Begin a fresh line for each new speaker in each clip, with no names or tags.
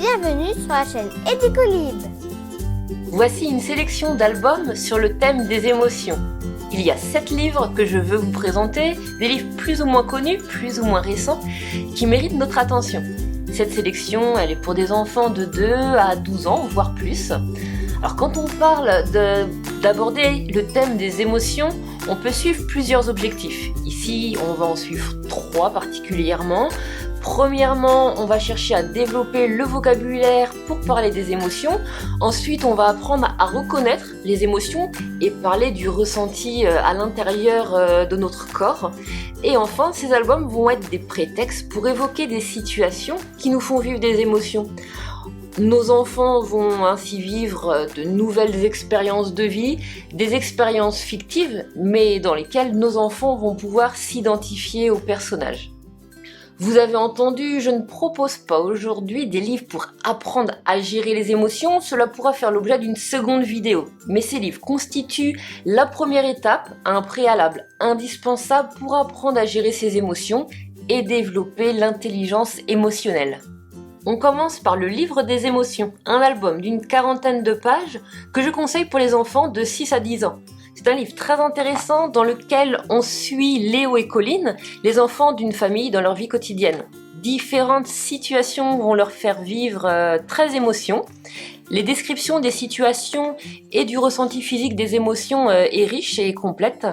Bienvenue sur la chaîne Edicolib.
Voici une sélection d'albums sur le thème des émotions. Il y a 7 livres que je veux vous présenter, des livres plus ou moins connus, plus ou moins récents, qui méritent notre attention. Cette sélection, elle est pour des enfants de 2 à 12 ans, voire plus. Alors quand on parle d'aborder le thème des émotions, on peut suivre plusieurs objectifs. Ici, on va en suivre 3 particulièrement. Premièrement, on va chercher à développer le vocabulaire pour parler des émotions. Ensuite, on va apprendre à reconnaître les émotions et parler du ressenti à l'intérieur de notre corps. Et enfin, ces albums vont être des prétextes pour évoquer des situations qui nous font vivre des émotions. Nos enfants vont ainsi vivre de nouvelles expériences de vie, des expériences fictives, mais dans lesquelles nos enfants vont pouvoir s'identifier aux personnages. Vous avez entendu, je ne propose pas aujourd'hui des livres pour apprendre à gérer les émotions, cela pourra faire l'objet d'une seconde vidéo. Mais ces livres constituent la première étape, un préalable indispensable pour apprendre à gérer ses émotions et développer l'intelligence émotionnelle. On commence par le livre des émotions, un album d'une 40aine de pages que je conseille pour les enfants de 6 à 10 ans. C'est un livre très intéressant dans lequel on suit Léo et Colline, les enfants d'une famille dans leur vie quotidienne. Différentes situations vont leur faire vivre 13 émotions. Les descriptions des situations et du ressenti physique des émotions est riche et complète.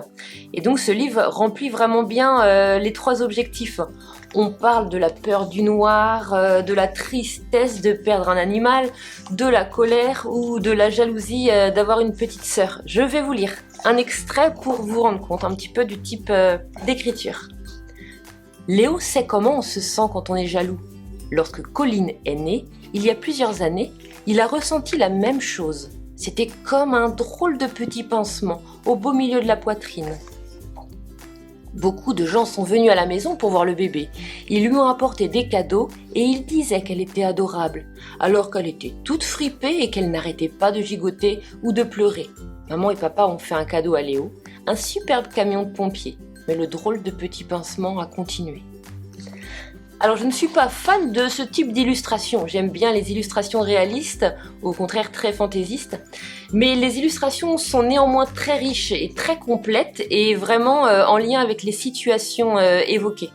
Et donc ce livre remplit vraiment bien les 3 objectifs. On parle de la peur du noir, de la tristesse de perdre un animal, de la colère ou de la jalousie d'avoir une petite sœur. Je vais vous lire un extrait pour vous rendre compte un petit peu du type d'écriture. Léo sait comment on se sent quand on est jaloux. Lorsque Colline est née, il y a plusieurs années, il a ressenti la même chose. C'était comme un drôle de petit pincement au beau milieu de la poitrine. Beaucoup de gens sont venus à la maison pour voir le bébé. Ils lui ont apporté des cadeaux et ils disaient qu'elle était adorable, alors qu'elle était toute fripée et qu'elle n'arrêtait pas de gigoter ou de pleurer. Maman et papa ont fait un cadeau à Léo, un superbe camion de pompiers, mais le drôle de petit pincement a continué. Alors je ne suis pas fan de ce type d'illustration, j'aime bien les illustrations réalistes, au contraire très fantaisistes, mais les illustrations sont néanmoins très riches et très complètes et vraiment en lien avec les situations évoquées.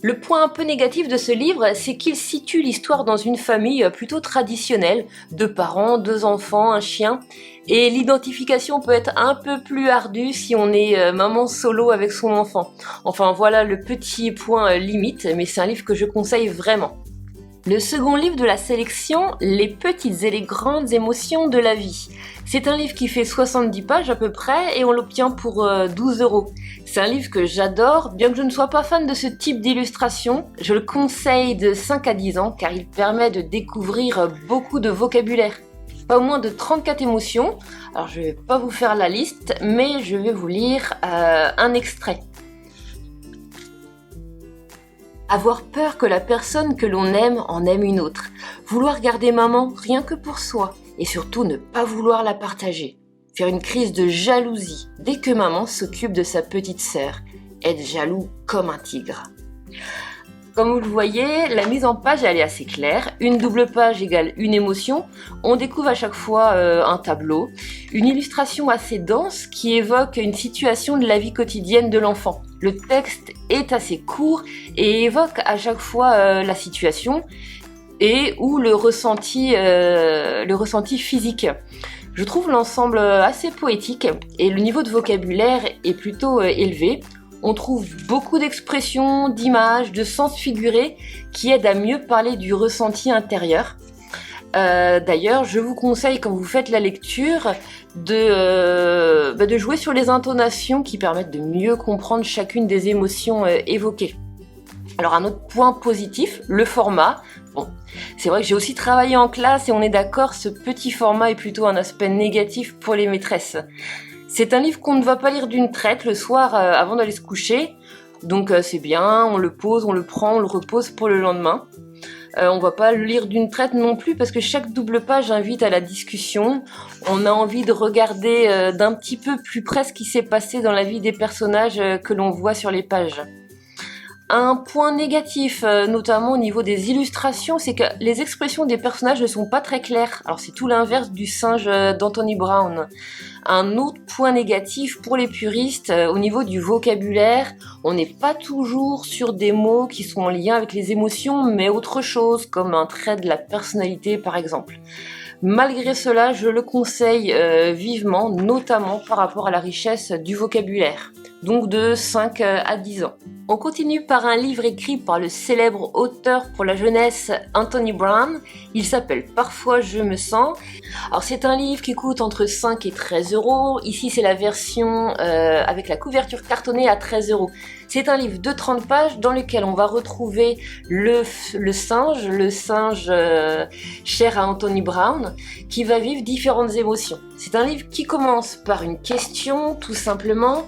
Le point un peu négatif de ce livre, c'est qu'il situe l'histoire dans une famille plutôt traditionnelle, 2 parents, 2 enfants, un chien, et l'identification peut être un peu plus ardue si on est maman solo avec son enfant. Enfin voilà le petit point limite, mais c'est un livre que je conseille vraiment. Le second livre de la sélection, Les petites et les grandes émotions de la vie. C'est un livre qui fait 70 pages à peu près et on l'obtient pour 12 €. C'est un livre que j'adore, bien que je ne sois pas fan de ce type d'illustration. Je le conseille de 5 à 10 ans car il permet de découvrir beaucoup de vocabulaire. Pas moins de 34 émotions. Alors je ne vais pas vous faire la liste, mais je vais vous lire un extrait. Avoir peur que la personne que l'on aime en aime une autre. Vouloir garder maman rien que pour soi. Et surtout ne pas vouloir la partager. Faire une crise de jalousie dès que maman s'occupe de sa petite sœur. Être jaloux comme un tigre. Comme vous le voyez, la mise en page elle est assez claire. Une double page égale une émotion. On découvre à chaque fois un tableau. Une illustration assez dense qui évoque une situation de la vie quotidienne de l'enfant. Le texte est assez court et évoque à chaque fois la situation et ou le ressenti physique. Je trouve l'ensemble assez poétique et le niveau de vocabulaire est plutôt élevé. On trouve beaucoup d'expressions, d'images, de sens figurés qui aident à mieux parler du ressenti intérieur. D'ailleurs, je vous conseille quand vous faites la lecture de jouer sur les intonations qui permettent de mieux comprendre chacune des émotions évoquées. Alors un autre point positif, le format. Bon, c'est vrai que j'ai aussi travaillé en classe et on est d'accord, ce petit format est plutôt un aspect négatif pour les maîtresses. C'est un livre qu'on ne va pas lire d'une traite le soir avant d'aller se coucher, donc c'est bien, on le pose, on le prend, on le repose pour le lendemain. On va pas le lire d'une traite non plus parce que chaque double page invite à la discussion. On a envie de regarder d'un petit peu plus près ce qui s'est passé dans la vie des personnages que l'on voit sur les pages. Un point négatif, notamment au niveau des illustrations, c'est que les expressions des personnages ne sont pas très claires. Alors c'est tout l'inverse du singe d'Anthony Brown. Un autre point négatif pour les puristes, au niveau du vocabulaire, on n'est pas toujours sur des mots qui sont en lien avec les émotions, mais autre chose, comme un trait de la personnalité par exemple. Malgré cela, je le conseille vivement, notamment par rapport à la richesse du vocabulaire, donc de 5 à 10 ans. On continue par un livre écrit par le célèbre auteur pour la jeunesse Anthony Brown. Il s'appelle Parfois je me sens. Alors c'est un livre qui coûte entre 5 et 13 euros. Ici c'est la version avec la couverture cartonnée à 13 euros. C'est un livre de 30 pages dans lequel on va retrouver le singe cher à Anthony Brown, qui va vivre différentes émotions. C'est un livre qui commence par une question, tout simplement.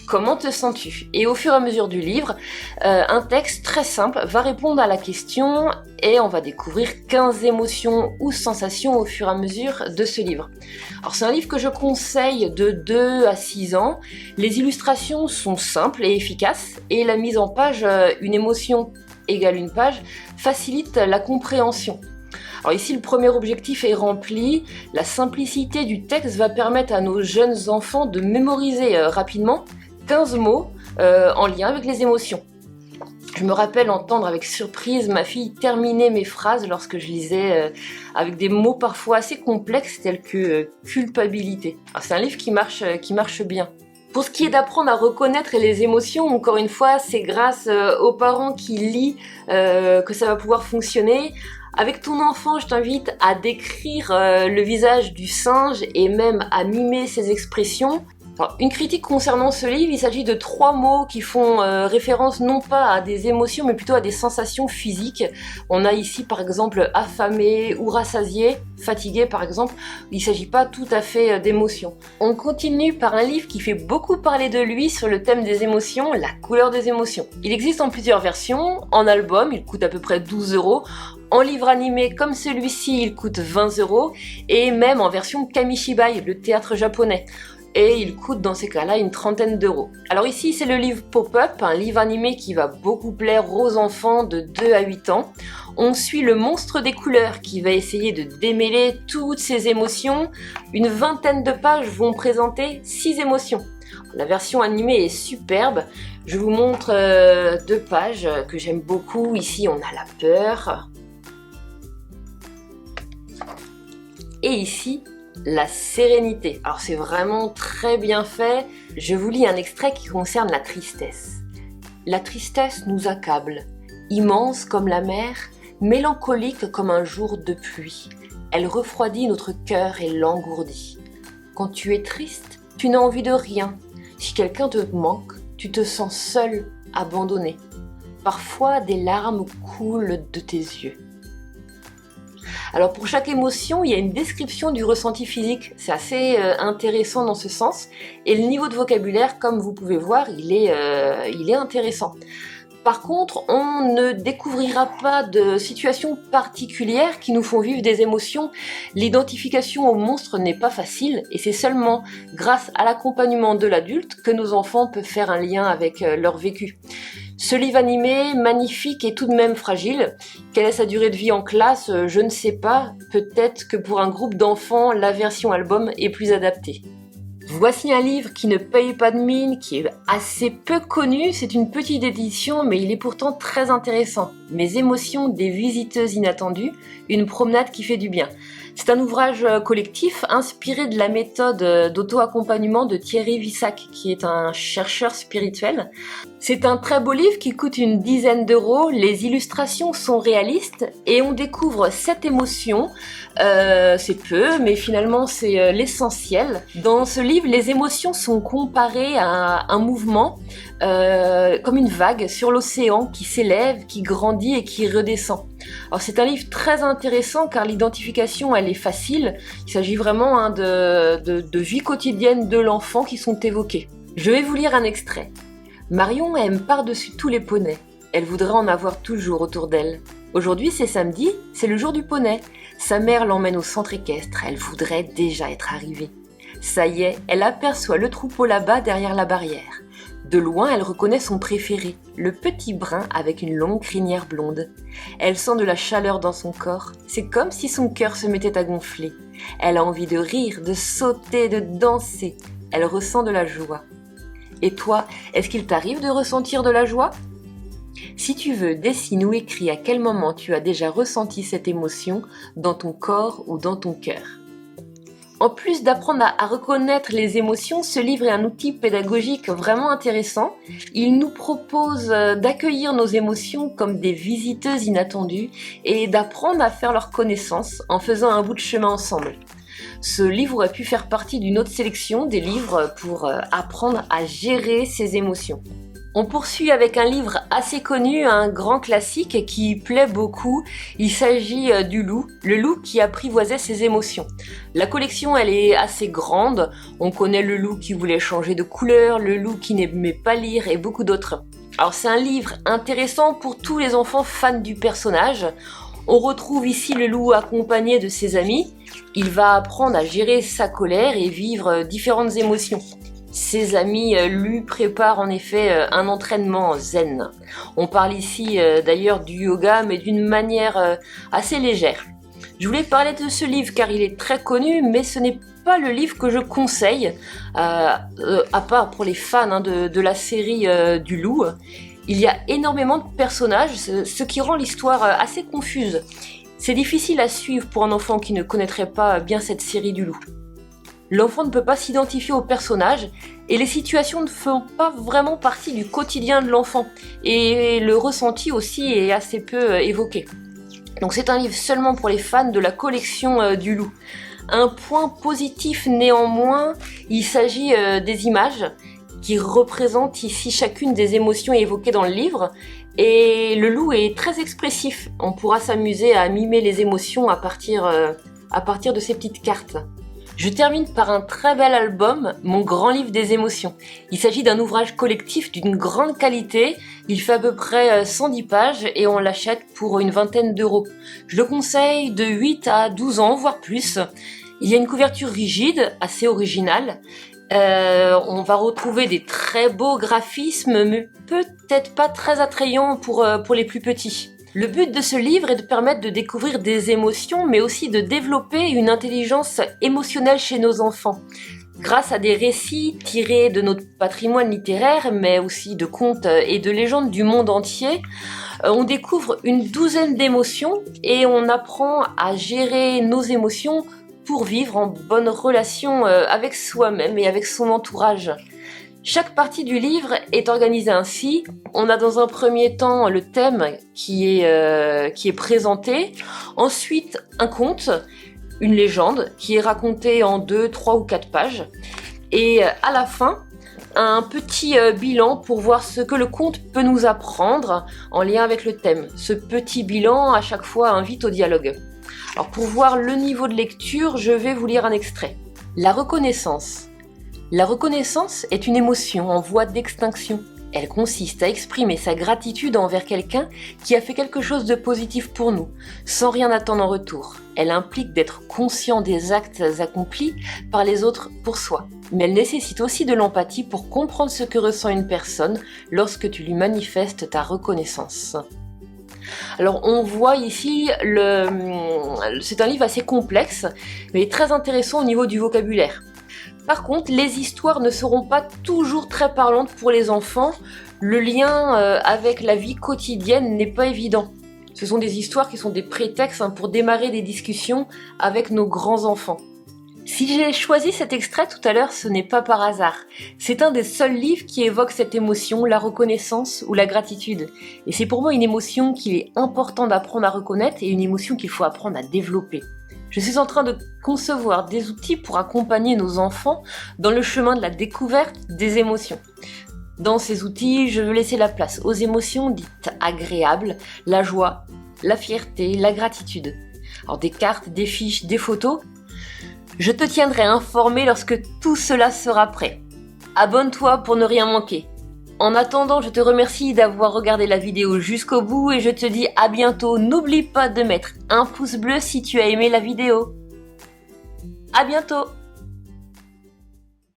Comment te sens-tu? Et au fur et à mesure du livre, un texte très simple va répondre à la question et on va découvrir 15 émotions ou sensations au fur et à mesure de ce livre. Alors c'est un livre que je conseille de 2 à 6 ans. Les illustrations sont simples et efficaces et la mise en page, une émotion égale une page, facilite la compréhension. Alors ici, le premier objectif est rempli. La simplicité du texte va permettre à nos jeunes enfants de mémoriser rapidement 15 mots en lien avec les émotions. Je me rappelle entendre avec surprise ma fille terminer mes phrases lorsque je lisais avec des mots parfois assez complexes tels que culpabilité. Alors, c'est un livre qui marche bien. Pour ce qui est d'apprendre à reconnaître les émotions, encore une fois, c'est grâce aux parents qui lisent que ça va pouvoir fonctionner. Avec ton enfant, je t'invite à décrire le visage du singe et même à mimer ses expressions. Alors, une critique concernant ce livre, il s'agit de 3 mots qui font référence non pas à des émotions mais plutôt à des sensations physiques. On a ici par exemple affamé ou rassasié, fatigué par exemple. Il ne s'agit pas tout à fait d'émotions. On continue par un livre qui fait beaucoup parler de lui sur le thème des émotions, la couleur des émotions. Il existe en plusieurs versions, en album, il coûte à peu près 12 euros. En livre animé comme celui-ci, il coûte 20 euros. Et même en version Kamishibai, le théâtre japonais. Et il coûte dans ces cas-là une 30aine d'euros. Alors ici c'est le livre Pop-Up, un livre animé qui va beaucoup plaire aux enfants de 2 à 8 ans. On suit le monstre des couleurs qui va essayer de démêler toutes ses émotions. Une 20aine de pages vont présenter 6 émotions. La version animée est superbe. Je vous montre 2 pages que j'aime beaucoup. Ici on a la peur. Et ici, la sérénité. Alors c'est vraiment très bien fait. Je vous lis un extrait qui concerne la tristesse. La tristesse nous accable, immense comme la mer, mélancolique comme un jour de pluie. Elle refroidit notre cœur et l'engourdit. Quand tu es triste, tu n'as envie de rien. Si quelqu'un te manque, tu te sens seul, abandonné. Parfois, des larmes coulent de tes yeux. Alors pour chaque émotion, il y a une description du ressenti physique. C'est assez intéressant dans ce sens. Et le niveau de vocabulaire, comme vous pouvez voir, il est intéressant. Par contre, on ne découvrira pas de situations particulières qui nous font vivre des émotions. L'identification au monstre n'est pas facile et c'est seulement grâce à l'accompagnement de l'adulte que nos enfants peuvent faire un lien avec leur vécu. Ce livre animé, magnifique et tout de même fragile. Quelle est sa durée de vie en classe? Je ne sais pas. Peut-être que pour un groupe d'enfants, la version album est plus adaptée. Voici un livre qui ne paye pas de mine, qui est assez peu connu. C'est une petite édition, mais il est pourtant très intéressant. Mes émotions des visiteuses inattendues, une promenade qui fait du bien. C'est un ouvrage collectif inspiré de la méthode d'auto-accompagnement de Thierry Vissac, qui est un chercheur spirituel. C'est un très beau livre qui coûte une 10aine d'euros. Les illustrations sont réalistes et on découvre 7 émotions. C'est peu, mais finalement c'est l'essentiel. Dans ce livre, les émotions sont comparées à un mouvement, comme une vague sur l'océan qui s'élève, qui grandit et qui redescend. Alors c'est un livre très intéressant car l'identification elle est facile. Il s'agit vraiment de vie quotidienne de l'enfant qui sont évoquées. Je vais vous lire un extrait. Marion aime par-dessus tous les poneys. Elle voudrait en avoir toujours autour d'elle. Aujourd'hui c'est samedi, c'est le jour du poney. Sa mère l'emmène au centre équestre, elle voudrait déjà être arrivée. Ça y est, elle aperçoit le troupeau là-bas derrière la barrière. De loin, elle reconnaît son préféré, le petit brun avec une longue crinière blonde. Elle sent de la chaleur dans son corps, c'est comme si son cœur se mettait à gonfler. Elle a envie de rire, de sauter, de danser. Elle ressent de la joie. Et toi, est-ce qu'il t'arrive de ressentir de la joie ? Si tu veux, dessine ou écris à quel moment tu as déjà ressenti cette émotion dans ton corps ou dans ton cœur. En plus d'apprendre à reconnaître les émotions, ce livre est un outil pédagogique vraiment intéressant. Il nous propose d'accueillir nos émotions comme des visiteuses inattendues et d'apprendre à faire leur connaissance en faisant un bout de chemin ensemble. Ce livre aurait pu faire partie d'une autre sélection des livres pour apprendre à gérer ses émotions. On poursuit avec un livre assez connu, un grand classique qui plaît beaucoup. Il s'agit du loup, le loup qui apprivoisait ses émotions. La collection, elle est assez grande. On connaît le loup qui voulait changer de couleur, le loup qui n'aimait pas lire et beaucoup d'autres. Alors c'est un livre intéressant pour tous les enfants fans du personnage. On retrouve ici le loup accompagné de ses amis. Il va apprendre à gérer sa colère et vivre différentes émotions. Ses amis lui préparent en effet un entraînement zen. On parle ici d'ailleurs du yoga, mais d'une manière assez légère. Je voulais parler de ce livre car il est très connu, mais ce n'est pas le livre que je conseille, à part pour les fans de la série du loup. Il y a énormément de personnages, ce qui rend l'histoire assez confuse. C'est difficile à suivre pour un enfant qui ne connaîtrait pas bien cette série du loup. L'enfant ne peut pas s'identifier aux personnages et les situations ne font pas vraiment partie du quotidien de l'enfant. Et le ressenti aussi est assez peu évoqué. Donc c'est un livre seulement pour les fans de la collection du loup. Un point positif néanmoins, il s'agit des images qui représentent ici chacune des émotions évoquées dans le livre. Et le loup est très expressif. On pourra s'amuser à mimer les émotions à partir de ces petites cartes. Je termine par un très bel album, Mon grand livre des émotions. Il s'agit d'un ouvrage collectif d'une grande qualité. Il fait à peu près 110 pages et on l'achète pour une vingtaine d'euros. Je le conseille de 8 à 12 ans, voire plus. Il y a une couverture rigide, assez originale. On va retrouver des très beaux graphismes, mais peut-être pas très attrayants pour les plus petits. Le but de ce livre est de permettre de découvrir des émotions, mais aussi de développer une intelligence émotionnelle chez nos enfants. Grâce à des récits tirés de notre patrimoine littéraire, mais aussi de contes et de légendes du monde entier, on découvre une douzaine d'émotions et on apprend à gérer nos émotions pour vivre en bonne relation avec soi-même et avec son entourage. Chaque partie du livre est organisée ainsi. On a dans un premier temps le thème qui est présenté. Ensuite, un conte, une légende qui est racontée en 2, 3 ou 4 pages. Et à la fin, un petit bilan pour voir ce que le conte peut nous apprendre en lien avec le thème. Ce petit bilan, à chaque fois, invite au dialogue. Alors pour voir le niveau de lecture, je vais vous lire un extrait. La reconnaissance. La reconnaissance est une émotion en voie d'extinction. Elle consiste à exprimer sa gratitude envers quelqu'un qui a fait quelque chose de positif pour nous, sans rien attendre en retour. Elle implique d'être conscient des actes accomplis par les autres pour soi. Mais elle nécessite aussi de l'empathie pour comprendre ce que ressent une personne lorsque tu lui manifestes ta reconnaissance. Alors on voit ici, c'est un livre assez complexe, mais très intéressant au niveau du vocabulaire. Par contre, les histoires ne seront pas toujours très parlantes pour les enfants. Le lien avec la vie quotidienne n'est pas évident. Ce sont des histoires qui sont des prétextes pour démarrer des discussions avec nos grands-enfants. Si j'ai choisi cet extrait tout à l'heure, ce n'est pas par hasard. C'est un des seuls livres qui évoque cette émotion, la reconnaissance ou la gratitude. Et c'est pour moi une émotion qu'il est important d'apprendre à reconnaître et une émotion qu'il faut apprendre à développer. Je suis en train de concevoir des outils pour accompagner nos enfants dans le chemin de la découverte des émotions. Dans ces outils, je veux laisser la place aux émotions dites agréables, la joie, la fierté, la gratitude. Alors des cartes, des fiches, des photos. Je te tiendrai informé lorsque tout cela sera prêt. Abonne-toi pour ne rien manquer. En attendant, je te remercie d'avoir regardé la vidéo jusqu'au bout et je te dis à bientôt. N'oublie pas de mettre un pouce bleu si tu as aimé la vidéo. À bientôt!